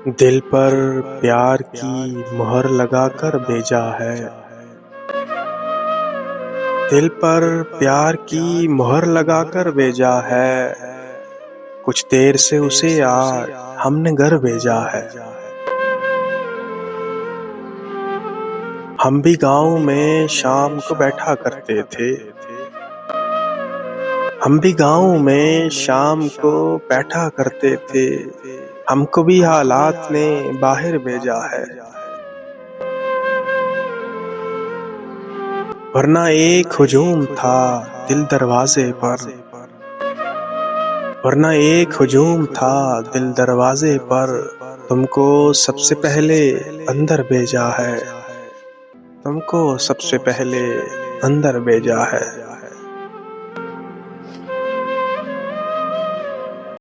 दिल पर प्यार की मुहर लगाकर भेजा है। दिल पर प्यार की मुहर लगाकर भेजा है। कुछ देर से उसे आज हमने घर भेजा है। हम भी गांव में शाम को बैठा करते थे। हम भी गांव में शाम को बैठा करते थे। हमको भी हालात ने बाहर भेजा है। वरना एक हुजूम था दिल दरवाजे पर। वरना एक हुजूम था दिल दरवाजे पर। तुमको सबसे पहले अंदर भेजा है। तुमको सबसे पहले अंदर भेजा है।